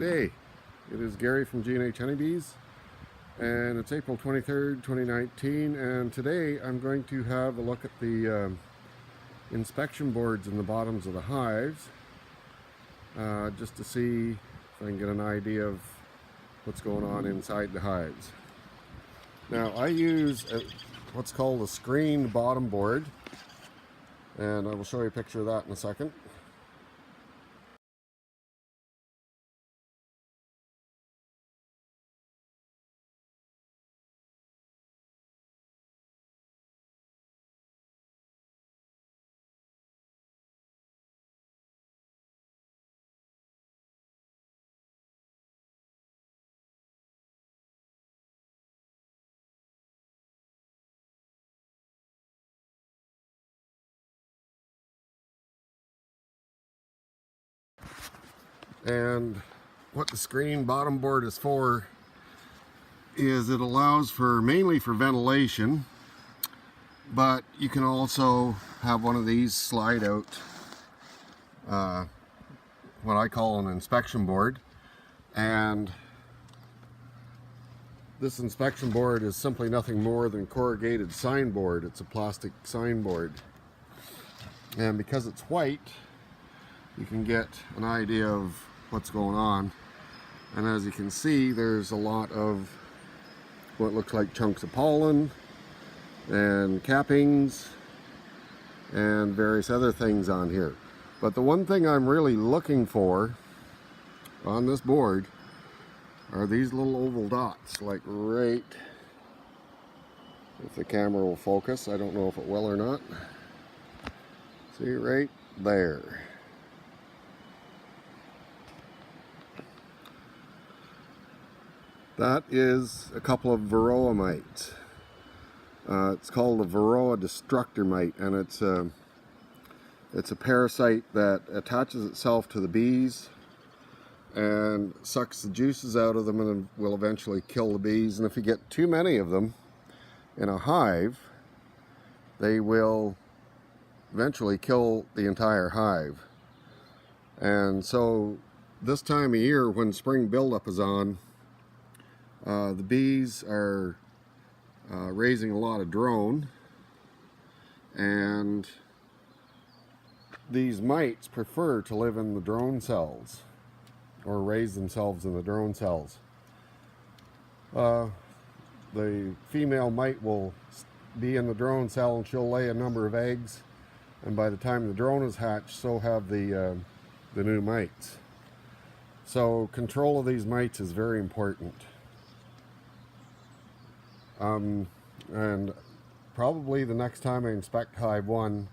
day. It is Gary from G&H Honey Bees, and it's April 23rd, 2019, and today I'm going to have a look at the inspection boards in the bottoms of the hives, just to see if I can get an idea of what's going on inside the hives. Now, I use what's called a screened bottom board, and I will show you a picture of that in a second. And what the screen bottom board is for is it allows for mainly for ventilation, but you can also have one of these slide out, what I call an inspection board. And this inspection board is simply nothing more than corrugated signboard. It's a plastic signboard, and because it's white, you can get an idea of what's going on. And as you can see, there's a lot of what looks like chunks of pollen and cappings and various other things on here. But the one thing I'm really looking for on this board are these little oval dots, like right, if the camera will focus, I don't know if it will or not. See, right there. That is a couple of varroa mites. It's called a varroa destructor mite, and it's a parasite that attaches itself to the bees and sucks the juices out of them and will eventually kill the bees. And if you get too many of them in a hive, they will eventually kill the entire hive. And so this time of year, when spring buildup is on, the bees are raising a lot of drone, and these mites prefer to live in the drone cells or raise themselves in the drone cells. The female mite will be in the drone cell and she'll lay a number of eggs, and by the time the drone is hatched, so have the new mites. So control of these mites is very important. And probably the next time I inspect hive 1,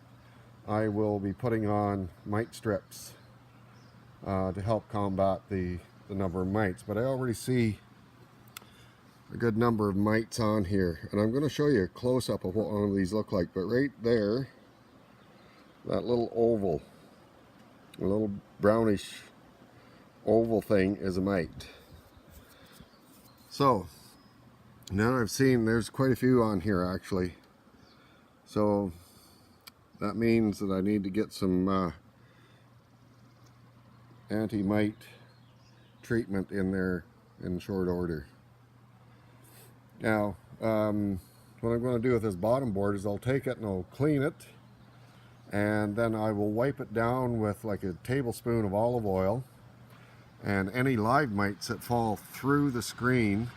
I will be putting on mite strips to help combat the number of mites. But I already see a good number of mites on here, and I'm going to show you a close-up of what one of these look like. But right there, that little oval, a little brownish oval thing, is a mite. So now I've seen there's quite a few on here actually, so that means that I need to get some anti-mite treatment in there in short order. Now what I'm going to do with this bottom board is I'll take it and I'll clean it, and then I will wipe it down with like a tablespoon of olive oil, and any live mites that fall through the screen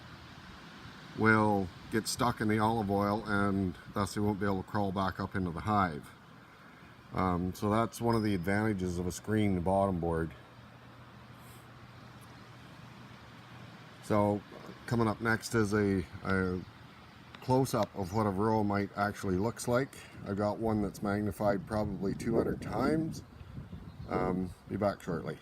will get stuck in the olive oil, and thus they won't be able to crawl back up into the hive. So that's one of the advantages of a screened bottom board. So coming up next is a close-up of what a varroa mite actually looks like. I've got one that's magnified probably 200 times. Be back shortly.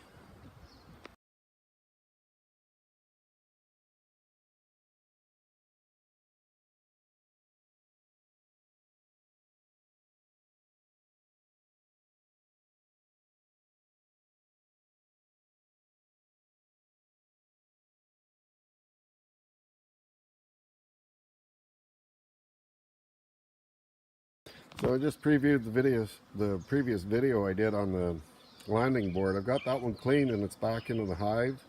So I just previewed the previous video I did on the landing board. I've got that one clean and it's back into the hive.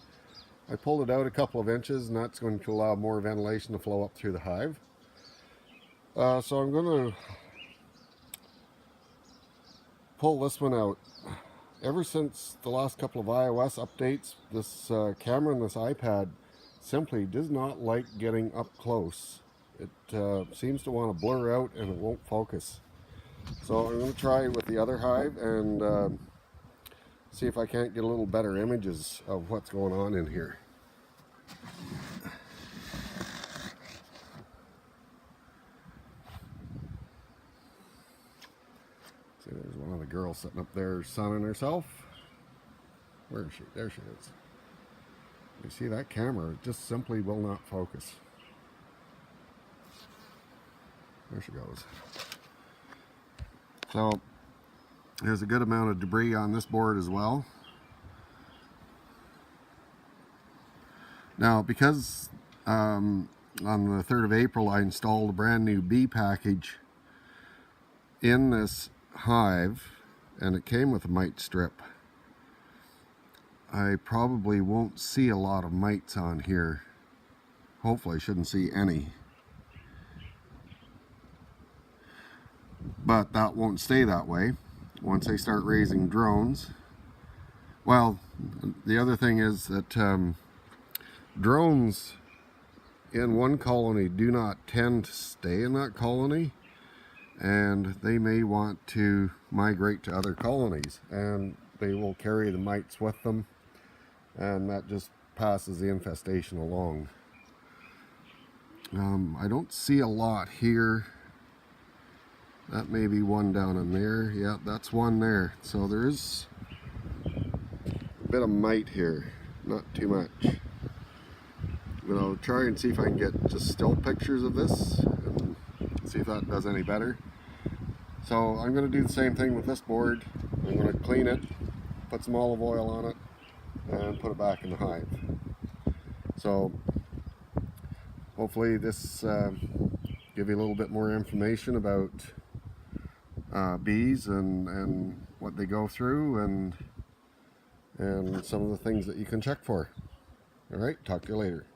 I pulled it out a couple of inches, and that's going to allow more ventilation to flow up through the hive. So I'm going to pull this one out. Ever since the last couple of iOS updates, this camera and this iPad simply does not like getting up close. It seems to want to blur out and it won't focus. So I'm going to try with the other hive and see if I can't get a little better images of what's going on in here. See, there's one of the girls sitting up there sunning herself. Where is she? There she is. You see that camera, it just simply will not focus. There she goes. So there's a good amount of debris on this board as well. Now, because on the 3rd of April I installed a brand new bee package in this hive, and it came with a mite strip, I probably won't see a lot of mites on here. Hopefully I shouldn't see any. But that won't stay that way once they start raising drones. Well, the other thing is that drones in one colony do not tend to stay in that colony, and they may want to migrate to other colonies, and they will carry the mites with them, and that just passes the infestation along. I don't see a lot here. That may be one down in there. Yeah, that's one there. So there's a bit of mite here, not too much. But I'll try and see if I can get just still pictures of this and see if that does any better. So I'm going to do the same thing with this board. I'm going to clean it, put some olive oil on it, and put it back in the hive. So hopefully this give you a little bit more information about bees and what they go through and some of the things that you can check for. All right, talk to you later.